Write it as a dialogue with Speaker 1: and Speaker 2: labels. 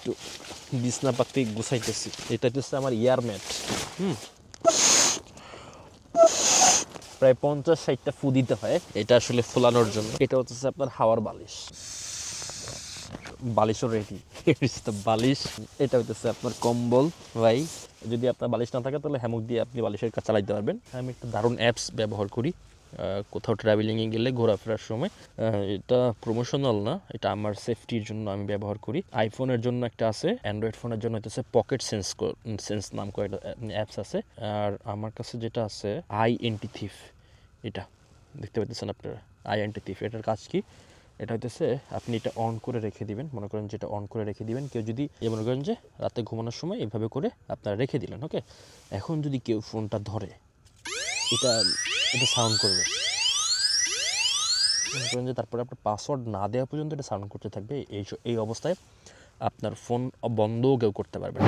Speaker 1: একটু বিছনা পাতি গুছাইতেছি। এটা হচ্ছে আমার ইয়ারম্যাট। প্রায় 50-60টা ফু দিতে হয় এটা আসলে ফোলানোর জন্য। এটা হচ্ছে আপনার হাওয়ার বালিশ, বালিশও রেডি। বালিশ। এটা হচ্ছে আপনার কম্বল ভাই। যদি আপনার বালিশ না থাকে তাহলে হ্যামক দিয়ে আপনি বালিশের কাজ চালাইতে পারবেন। আমি একটা দারুণ অ্যাপস ব্যবহার করি কোথাও ট্রাভেলিংয়ে গেলে, ঘোরাফেরার সময়। এটা প্রমোশনাল না, এটা আমার সেফটির জন্য আমি ব্যবহার করি। আইফোনের জন্য একটা আছে, অ্যান্ড্রয়েড ফোনের জন্য হচ্ছে পকেট সেন্স নাম করে একটা অ্যাপস আছে। আর আমার কাছে যেটা আছে আইএনটি থিফ, এটা দেখতে পাচ্ছেন আপনারা, আইএনটি থিফ। এটার কাজ কি? এটা হইতেছে আপনি এটা অন করে রেখে দিবেন। মনে করেন যেটা অন করে রেখে দিবেন, কেউ যদি মনে করেন যে রাতে ঘুমানোর সময় এভাবে করে আপনারা রেখে দিলেন, ওকে। এখন যদি কেউ ফোনটা ধরে, এটা এটা সাউন্ড করবে। মনে করেন যে তারপরে আপনার পাসওয়ার্ড না দেওয়া পর্যন্ত এটা সাউন্ড করতে থাকবে। এই অবস্থায় আপনার ফোন বন্ধও কেউ করতে পারবে না।